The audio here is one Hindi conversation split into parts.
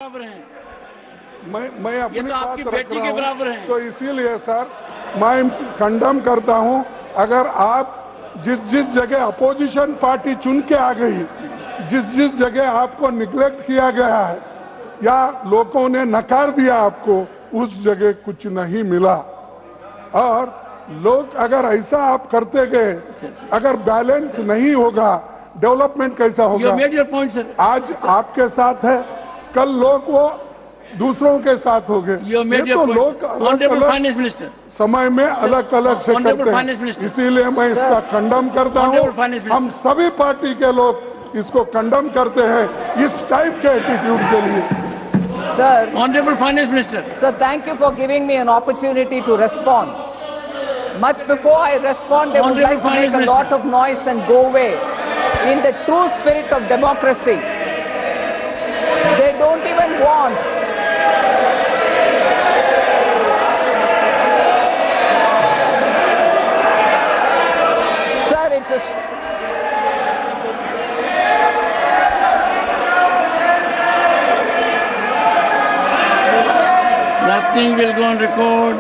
बराबर हैं। मैं अपनी तो आपकी बात रख बेटी के रहा बराबर हूं, हैं। तो इसीलिए सर मैं कंडम करता हूं। अगर आप जिस जगह अपोजिशन पार्टी चुन के आ गई, जिस जगह आपको निग्लेक्ट किया गया है या लोगों ने नकार दिया आपको, उस जगह कुछ नहीं मिला। और लोग अगर ऐसा आप करते गए, अगर बैलेंस नहीं होगा, डेवलपमेंट कैसा होगा? Point sir. आज आपके साथ है, कल लोग वो दूसरों के साथ हो गए। ये तो लोग अलग मिनिस्टर समय में अलग अलग से करते हैं, इसीलिए मैं इसका खंडन करता हूं। हम सभी पार्टी के लोग इसको खंडन करते हैं इस टाइप के एटीट्यूड के लिए। Sir, Honorable Finance Minister. sir, thank you for giving me an opportunity to respond. Much before I respond, they would like to make a lot of noise and go away. In the true spirit of democracy, they don't even want Sir, it's a Nothing will go on record.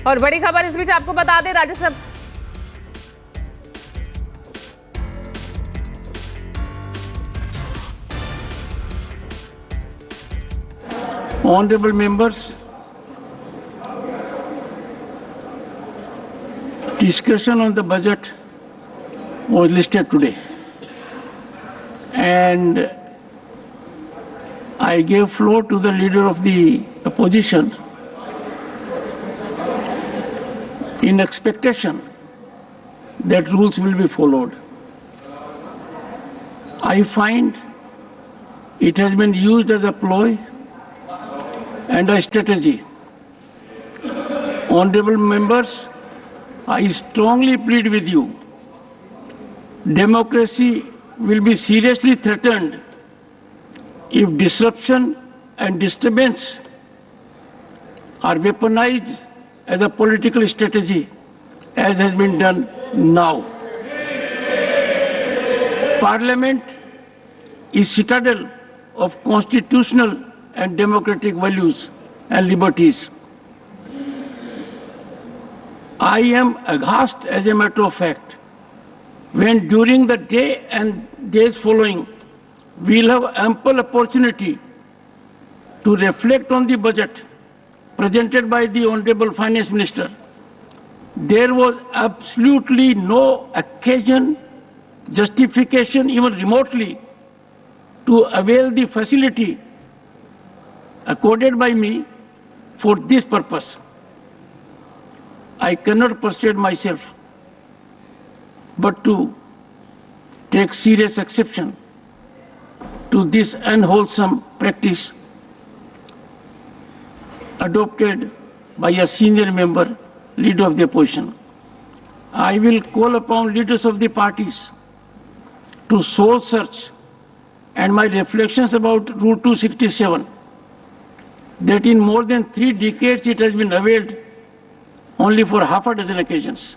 और बड़ी खबर इस बीच आपको बता दें, Rajya Sabha Honorable members, discussion on the budget was listed today, and I gave floor to the leader of the opposition in expectation that rules will be followed. I find it has been used as a ploy and a strategy. Honorable members, I strongly plead with you, democracy will be seriously threatened if disruption and disturbance are weaponized as a political strategy, as has been done now. Parliament is citadel of constitutional and democratic values and liberties. I am aghast, as a matter of fact, when during the day and days following, we'll have ample opportunity to reflect on the budget presented by the Honorable Finance Minister. There was absolutely no occasion, justification, even remotely, to avail the facility accorded by me for this purpose. I cannot persuade myself but to take serious exception to this unwholesome practice adopted by a senior member, leader of the opposition. I will call upon leaders of the parties to soul search, and my reflections about Rule 267, that in more than 3 decades it has been availed only for half a dozen occasions.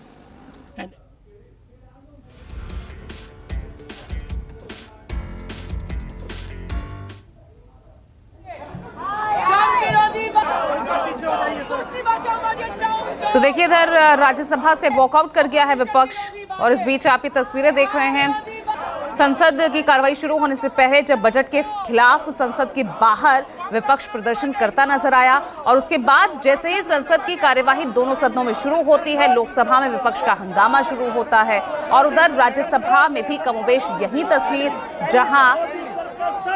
तो देखिए, इधर राज्यसभा से वॉकआउट कर गया है विपक्ष, और इस बीच आप ये तस्वीरें देख रहे हैं। संसद की कार्रवाई शुरू होने से पहले जब बजट के खिलाफ संसद के बाहर विपक्ष प्रदर्शन करता नजर आया, और उसके बाद जैसे ही संसद की कार्यवाही दोनों सदनों में शुरू होती है, लोकसभा में विपक्ष का हंगामा शुरू होता है, और उधर राज्यसभा में भी कमोबेश यही तस्वीर, जहां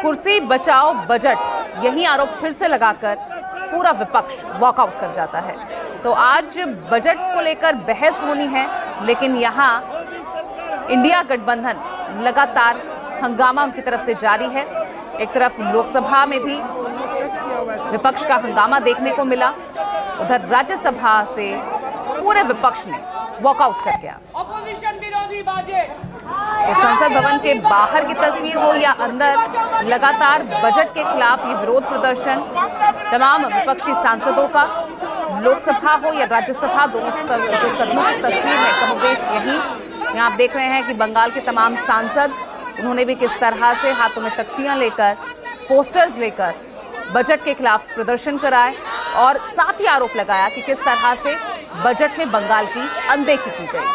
कुर्सी बचाओ बजट यही आरोप फिर से लगाकर पूरा विपक्ष वॉकआउट कर जाता है। तो आज बजट को लेकर बहस होनी है, लेकिन यहां इंडिया गठबंधन लगातार हंगामा उनकी तरफ से जारी है। एक तरफ लोकसभा में भी विपक्ष का हंगामा देखने को मिला। उधर राज्यसभा से पूरे विपक्ष ने वॉकआउट कर गया। ऑपोजिशन विरोधी बजट, तो संसद भवन के बाहर की तस्वीर हो या अंदर, लगातार बजट के खिलाफ ये विरोध प्रदर्शन तमाम विपक्षी सांसदों का, लोकसभा हो या राज्यसभा, दोनों सदनों की तस्वीर है कमोबेश यही। यहाँ आप देख रहे हैं कि बंगाल के तमाम सांसद, उन्होंने भी किस तरह से हाथों में तख्तियां लेकर, पोस्टर्स लेकर बजट के खिलाफ प्रदर्शन कराए और साथ ही आरोप लगाया कि किस तरह से बजट में बंगाल की अनदेखी की गई।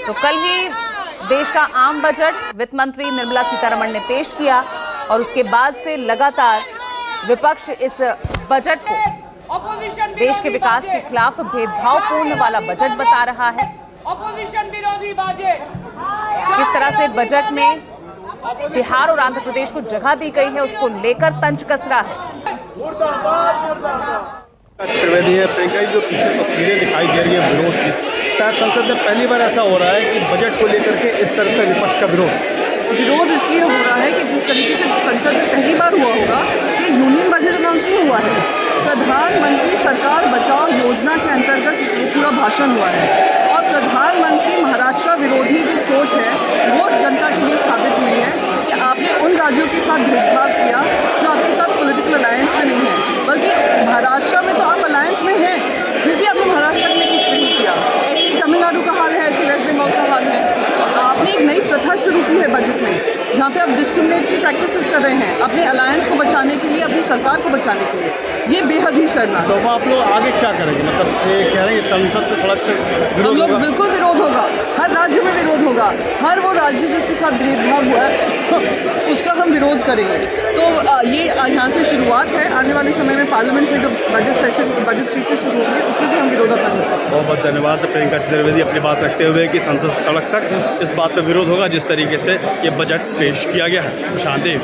तो कल ही देश का आम बजट वित्त मंत्री निर्मला सीतारमण ने पेश किया और उसके बाद से लगातार विपक्ष इस बजट को ऑपोजिशन देश के विकास के खिलाफ भेदभावपूर्ण वाला बजट बता रहा है। ऑपोजिशन विरोधी बजट, किस तरह से बजट में बिहार और आंध्र प्रदेश को जगह दी गई है, उसको लेकर तंज कस रहा है। त्रिवेदी है। प्रियंका जी, जो पीछे तस्वीरें दिखाई दे रही है विरोध की, शायद संसद में पहली बार ऐसा हो रहा है कि बजट को लेकर के इस तरह से विपक्ष का विरोध इसलिए हो रहा है कि जिस तरीके से संसद में पहली बार हुआ होगा कि यूनियन बजट अनाउंस नहीं हुआ है, प्रधानमंत्री सरकार बचाओ योजना के अंतर्गत पूरा भाषण हुआ है और प्रधानमंत्री महाराष्ट्र विरोधी जो सोच है वो जनता के बीच साबित हुई है कि आपने उन राज्यों के साथ भेदभाव किया जो आपके साथ पॉलिटिकल अलायंस में नहीं है, बल्कि महाराष्ट्र में तो आप अलायंस में हैं, फिर भी आपने महाराष्ट्र के लिए कुछ नहीं किया। ऐसे ही तमिलनाडु का हाल है, ऐसे वेस्ट बंगाल का हाल है। तो आपने एक नई प्रथा शुरू की है बजट में, जहाँ पे आप डिस्क्रिमिनेटरी प्रैक्टिसेस कर रहे हैं अपने अलायंस को बचाने के लिए, अपनी सरकार को बचाने के लिए। ये बेहद ही शर्मनाक। तो आप लोग आगे क्या करेंगे? मतलब ये कह रहे हैं संसद से सड़क तक हम विरोध लोग होगा? बिल्कुल विरोध होगा, हर राज्य में विरोध होगा, हर वो राज्य जिसके साथ भेदभाव हुआ है उसका हम विरोध करेंगे। तो ये यहाँ से शुरुआत है, आने वाले समय में पार्लियामेंट में जो बजट स्पीचेस शुरू होंगे उसमें भी हम विरोध करना चाहते हैं। बहुत बहुत धन्यवाद प्रियंका त्रिवेदी अपनी बात रखते हुए कि संसद सड़क तक इस बात पर विरोध होगा जिस तरीके से ये बजट पेश किया गया है। शांति।